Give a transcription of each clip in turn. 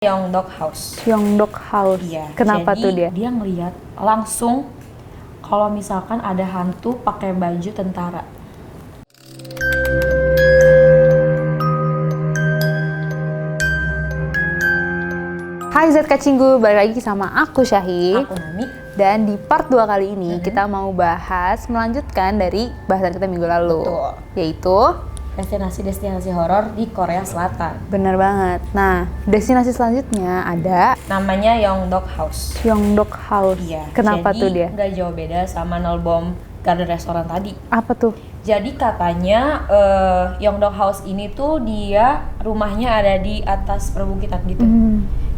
Yongdok House. Yongdok House. Iya. Kenapa jadi tuh dia? Dia ngelihat langsung kalau misalkan ada hantu pakai baju tentara. Hai Zat Kacinggu, balik lagi sama aku Syahi. Aku Nami. Dan di part 2 kali ini kita mau melanjutkan dari bahasan kita minggu lalu. Betul. Yaitu Destinasi horor di Korea Selatan. bener banget. Nah, destinasi selanjutnya ada Namanya Yongdok House. Yongdok House. Iya. Kenapa tuh dia? Nggak jauh beda sama Nolbom Garden Restoran tadi. Apa tuh? Jadi katanya Yongdok House ini tuh dia rumahnya ada di atas perbukitan gitu.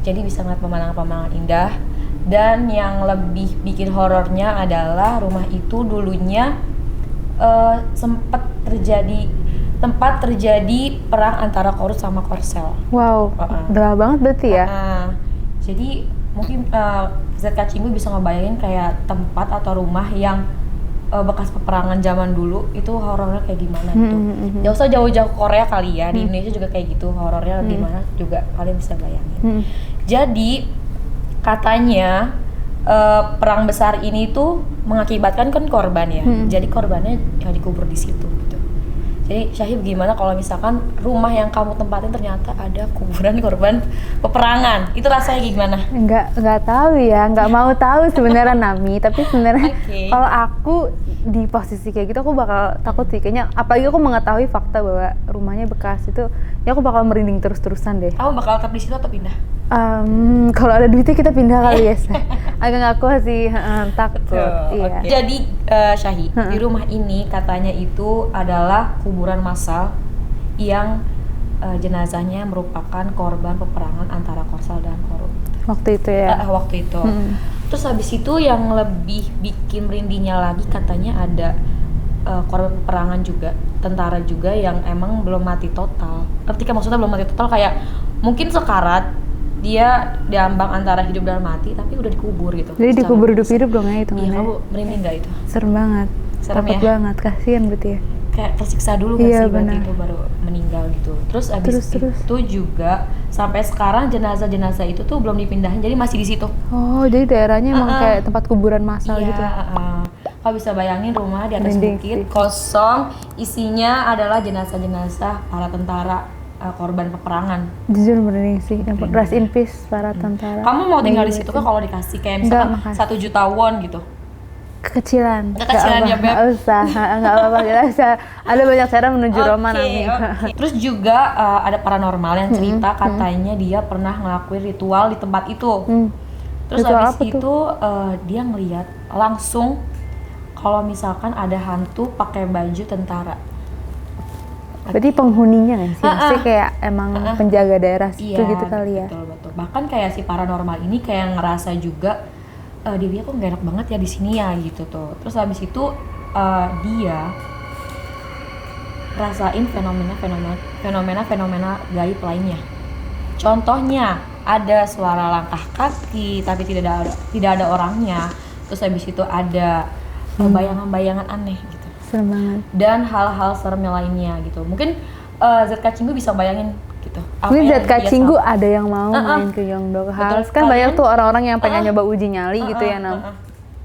Jadi bisa ngeliat pemandangan-pemandangan indah. Dan yang lebih bikin horornya adalah rumah itu dulunya tempat terjadi perang antara Korut sama Korsel. Wow, udah banget berarti ya? Jadi mungkin ZK Cimbu bisa ngebayangin kayak tempat atau rumah yang bekas peperangan zaman dulu itu horornya kayak gimana gitu. Gak usah jauh-jauh ke Korea kali ya, di Indonesia juga kayak gitu horornya gimana juga kalian bisa bayangin. Jadi katanya perang besar ini tuh mengakibatkan kan korban ya. Jadi korbannya yang dikubur di situ gitu. Jadi Syahib gimana kalau misalkan rumah yang kamu tempatin ternyata ada kuburan korban peperangan? Itu rasanya gimana? Nggak tahu ya, nggak mau tahu sebenarnya Nami. Tapi sebenarnya kalau aku di posisi kayak gitu aku bakal takut sih. Kayaknya apalagi aku mengetahui fakta bahwa rumahnya bekas itu, ya aku bakal merinding terus-terusan deh. Kamu bakal tetap di situ atau pindah? Kalau ada duitnya kita pindah kali ya. Agak ngaku sih takut. Iya. Okay. Jadi Syahi, di rumah ini katanya itu adalah kuburan massal yang jenazahnya merupakan korban peperangan antara Korsel dan Korut. Waktu itu ya? Waktu itu. Terus habis itu yang lebih bikin merindingnya lagi katanya ada korban peperangan juga, tentara juga yang emang belum mati total. Ketika maksudnya belum mati total kayak mungkin sekarat, dia diambang antara hidup dan mati tapi udah dikubur gitu. Jadi dikubur hidup-hidup dong ya itu. Iya, kamu merinding nggak itu? Serem banget. Serem takut ya? Banget, kasihan berarti ya. Kayak tersiksa dulu kan sih berarti itu baru meninggal gitu. Terus abis itu juga sampai sekarang jenazah-jenazah itu tuh belum dipindahin, jadi masih di situ. Oh, jadi daerahnya emang kayak tempat kuburan massal gitu. Kau bisa bayangin rumah di atas bukit kosong, isinya adalah jenazah-jenazah para tentara korban peperangan. Jujur merinding sih. Rest in peace para tentara. Kamu mau tinggal di situ kan kalau dikasih kayak misalkan 1 juta won gitu? Kekecilan ya Beb? Nggak usah, nggak apa-apa, kita bisa ada banyak cara menuju Roma nanti. Terus juga ada paranormal yang cerita katanya dia pernah ngelakuin ritual di tempat itu. Terus habis itu dia ngelihat langsung kalau misalkan ada hantu pakai baju tentara. Berarti penghuninya kan sih? Maksudnya kayak emang penjaga daerah situ gitu kali ya? Betul. Bahkan kayak si paranormal ini kayak ngerasa juga dia kok nggak enak banget ya di sini ya gitu tuh. Terus habis itu dia rasain fenomena gaib lainnya. Contohnya ada suara langkah kaki tapi tidak ada orangnya. Terus habis itu ada bayangan-bayangan aneh gitu. Serem banget. Dan hal-hal serem lainnya gitu. Mungkin ZK Cinggu bisa bayangin gitu. Mungkin ZK Cinggu ada yang mau main ke Yongdok House. Kan banyak tuh orang-orang yang pengen nyoba uji nyali gitu ya, Nam.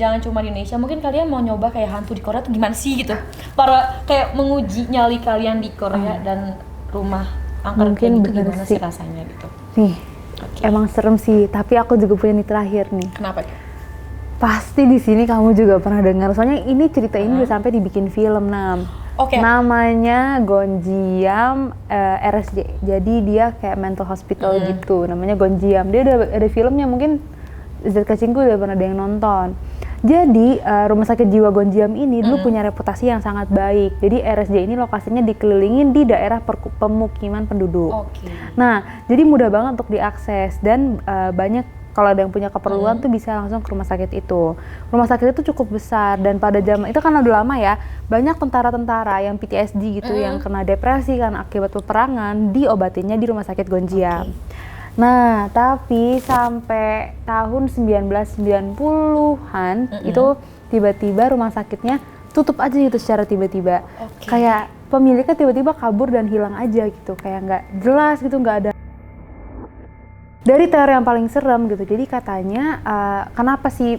Jangan cuma di Indonesia, mungkin kalian mau nyoba kayak hantu di Korea tuh gimana sih gitu. Para kayak menguji nyali kalian di Korea dan rumah angker kayak gitu gimana sih rasanya gitu. Nih, emang serem sih, tapi aku juga punya nih terakhir nih. Kenapa? Pasti di sini kamu juga pernah dengar. Soalnya ini cerita ini udah sampai dibikin film, Nam. Namanya Gonjiam RSJ. Jadi dia kayak mental hospital gitu. Namanya Gonjiam. Dia udah ada filmnya, mungkin ZK Cinggu udah pernah ada yang nonton. Jadi rumah sakit jiwa Gonjiam ini dulu punya reputasi yang sangat baik. Jadi RSJ ini lokasinya dikelilingin di daerah pemukiman penduduk. Nah, jadi mudah banget untuk diakses dan banyak kalau ada yang punya keperluan tuh bisa langsung ke rumah sakit itu. Rumah sakit itu cukup besar dan pada zaman itu kan udah lama ya, banyak tentara-tentara yang PTSD gitu yang kena depresi kan akibat peperangan diobatinnya di rumah sakit Gonjiam. Nah, tapi sampai tahun 1990-an itu tiba-tiba rumah sakitnya tutup aja gitu secara tiba-tiba. Kayak pemiliknya tiba-tiba kabur dan hilang aja gitu, kayak nggak jelas gitu, nggak ada Dari teori yang paling serem gitu. Jadi katanya kenapa sih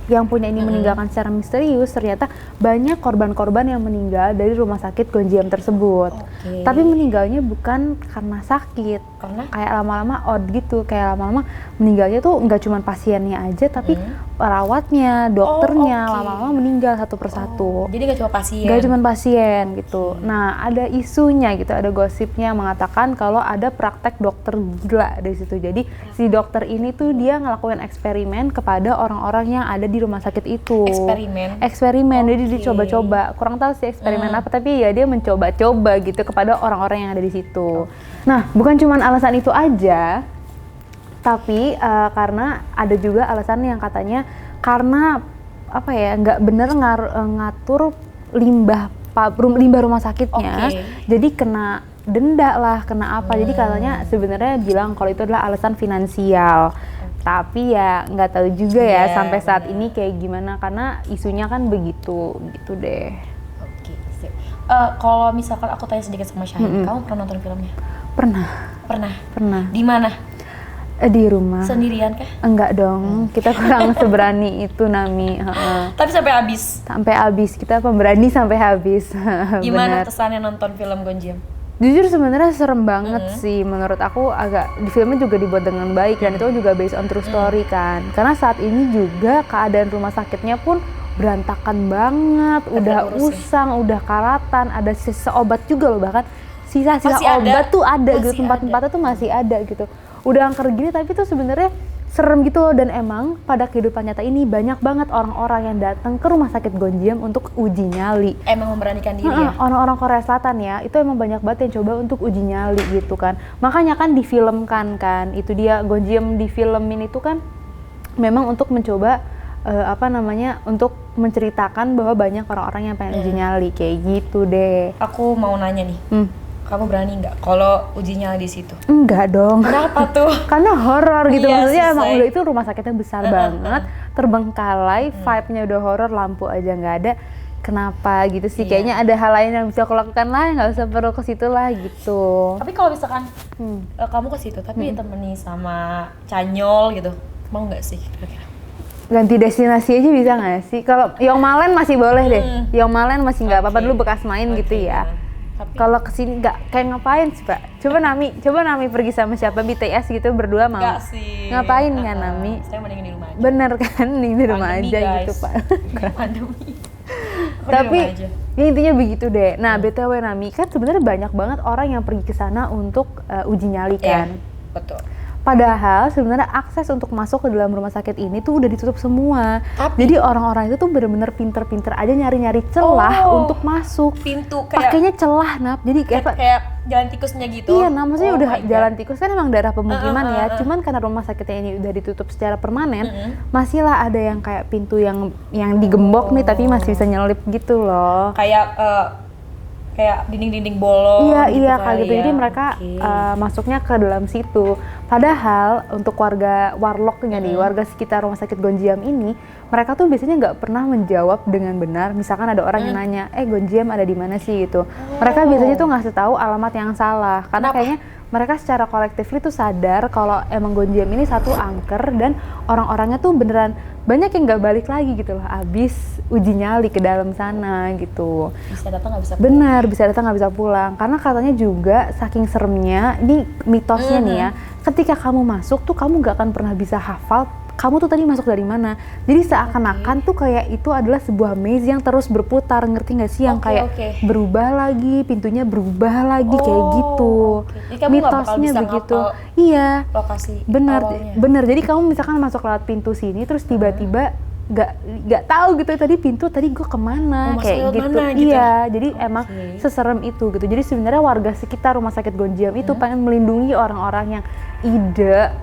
yang punya ini meninggalkan secara misterius, ternyata banyak korban-korban yang meninggal dari rumah sakit Gonjiam tersebut. Tapi meninggalnya bukan karena sakit, kayak lama-lama gitu, kayak lama-lama meninggalnya tuh nggak cuma pasiennya aja, tapi perawatnya, dokternya lama-lama meninggal satu persatu. Jadi nggak cuma pasien? Nggak cuma pasien gitu. Nah, ada isunya gitu, ada gosipnya mengatakan kalau ada praktek dokter gila dari situ. Jadi si dokter ini tuh dia ngelakuin eksperimen kepada orang-orang yang ada di rumah sakit itu. Eksperimen, jadi dicoba-coba. Kurang tahu sih eksperimen apa, tapi ya dia mencoba-coba gitu kepada orang-orang yang ada di situ. Nah, bukan cuma alasan itu aja, tapi karena ada juga alasan yang katanya karena nggak bener ngatur limbah rumah sakitnya, jadi kena denda lah, kena apa. Jadi katanya sebenarnya bilang kalau itu adalah alasan finansial. Tapi ya nggak tahu juga ya sampai saat ini kayak gimana, karena isunya kan begitu gitu deh. Kalau misalkan aku tanya sedikit sama Syahid, kamu pernah nonton filmnya? Pernah. Di mana? Di rumah. Sendirian kah? Enggak dong, kita kurang seberani itu Nami. Tapi sampai habis? Sampai habis, kita pemberani sampai habis. Gimana kesannya nonton film Gonjiam? Jujur sebenarnya serem banget sih, menurut aku. Di filmnya juga dibuat dengan baik, dan itu juga based on true story kan. Karena saat ini juga keadaan rumah sakitnya pun berantakan banget, udah usang, udah karatan, ada sisa obat juga loh, bahkan sisa-sisa obat tuh ada gitu, tempat-tempatnya tuh masih ada gitu. Udah angker gini tapi tuh sebenarnya serem gitu loh. Dan emang pada kehidupan nyata ini banyak banget orang-orang yang datang ke rumah sakit Gonjiam untuk uji nyali. Emang memberanikan diri ya? Orang-orang Korea Selatan ya, itu emang banyak banget yang coba untuk uji nyali gitu kan. Makanya kan difilmkan kan, itu dia Gonjiam difilmin itu kan memang untuk mencoba untuk menceritakan bahwa banyak orang-orang yang pengen uji nyali kayak gitu deh. Aku mau nanya nih. Kamu berani nggak kalau uji nyali di situ? Enggak dong. Kenapa tuh? Karena horor gitu, maksudnya emang udah itu rumah sakitnya besar banget, terbengkalai, vibe-nya udah horor, lampu aja nggak ada. Kenapa gitu sih? Kayaknya ada hal lain yang bisa aku lakukan lah, nggak usah perlu ke situ lah gitu. Tapi kalau misalkan kamu ke situ, tapi ditemani sama Canyol gitu, mau nggak sih kira-kira? Ganti destinasi aja bisa nggak sih? Kalau Yongmalen masih boleh deh, Yongmalen masih nggak apa-apa, dulu bekas main gitu ya. Kalau kesini nggak kayak ngapain sih Pak? Coba Nami pergi sama siapa BTS gitu berdua mau? Nggak sih. Ngapain kan Nami? Saya mendingin di rumah aja. Bener kan, di rumah aja guys. Gitu Pak. Pandemi. Tapi ya intinya begitu deh. Nah BTW Nami, kan sebenarnya banyak banget orang yang pergi ke sana untuk uji nyali kan. Betul. Padahal sebenarnya akses untuk masuk ke dalam rumah sakit ini tuh udah ditutup semua. Jadi orang-orang itu tuh bener-bener pinter-pinter aja nyari-nyari celah untuk masuk. Pintu kayak pakainya celah Nap. Jadi kayak jalan tikusnya gitu. Iya, maksudnya udah jalan tikus kan emang daerah pemukiman ya. Cuman karena rumah sakitnya ini udah ditutup secara permanen, masih lah ada yang kayak pintu yang digembok nih tapi masih bisa nyelip gitu loh. Kayak dinding-dinding bolong. Iya kayak gitu. Jadi mereka masuknya ke dalam situ. Padahal untuk warga warlocknya nih, warga sekitar rumah sakit Gonjiam ini, mereka tuh biasanya nggak pernah menjawab dengan benar. Misalkan ada orang yang nanya, Gonjiam ada di mana sih gitu. Mereka biasanya tuh ngasih tahu alamat yang salah. Karena kayaknya mereka secara kolektif itu sadar kalau emang Gonjiam ini satu angker dan orang-orangnya tuh beneran banyak yang nggak balik lagi gitu loh abis uji nyali ke dalam sana gitu. Bisa datang nggak bisa pulang. Benar, bisa datang nggak bisa pulang. Karena katanya juga saking seremnya, ini mitosnya nih ya, ketika kamu masuk tuh kamu nggak akan pernah bisa hafal kamu tuh tadi masuk dari mana. Jadi seakan-akan tuh kayak itu adalah sebuah maze yang terus berputar, ngerti nggak sih? Yang kayak berubah lagi, pintunya berubah lagi kayak gitu. Mitosnya begitu. Iya. Lokasi bener, awalnya. Bener. Jadi kamu misalkan masuk lewat pintu sini, terus tiba-tiba nggak tahu gitu tadi gue kemana kayak gitu. Mana, gitu. Iya. Jadi emang seserem itu gitu. Jadi sebenarnya warga sekitar rumah sakit Gonjiam itu pengen melindungi orang-orang yang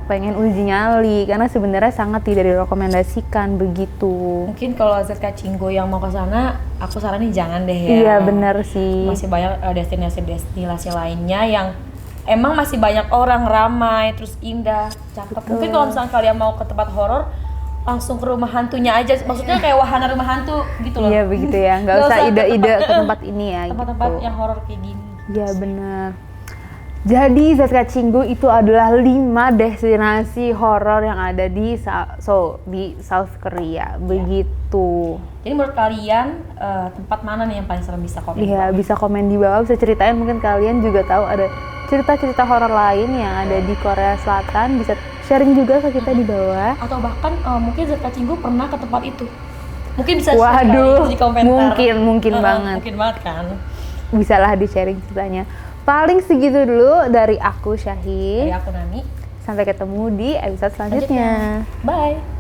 pengen uji nyali karena sebenarnya sangat tidak direkomendasikan begitu. Mungkin kalau ZK Cinggo yang mau ke sana, aku saranin jangan deh ya. Iya benar sih. Masih banyak destinasi lainnya yang emang masih banyak orang ramai, terus indah, cakep. Betul. Mungkin kalau misalnya kalian mau ke tempat horor, langsung ke rumah hantunya aja. Maksudnya kayak wahana rumah hantu gitu loh. Iya begitu ya, nggak usah ide-ide ke tempat ini ya. Tempat-tempat gitu. yang horor kayak gini. Iya benar. Jadi ZK Cinggu itu adalah 5 destinasi horor yang ada di Seoul, di South Korea. Begitu. Jadi menurut kalian tempat mana nih yang paling serem, bisa komen? Iya, bisa komen di bawah, bisa ceritain, mungkin kalian juga tahu ada cerita-cerita horor lain yang ada di Korea Selatan, bisa sharing juga ke kita di bawah. Atau bahkan mungkin ZK Cinggu pernah ke tempat itu. Mungkin bisa Waduh, di komentar. Mungkin banget. Mungkin banget kan. Bisalah di-sharing ceritanya. Paling segitu dulu dari aku Syahid. Dari aku Nani. Sampai ketemu di episode selanjutnya. Bye.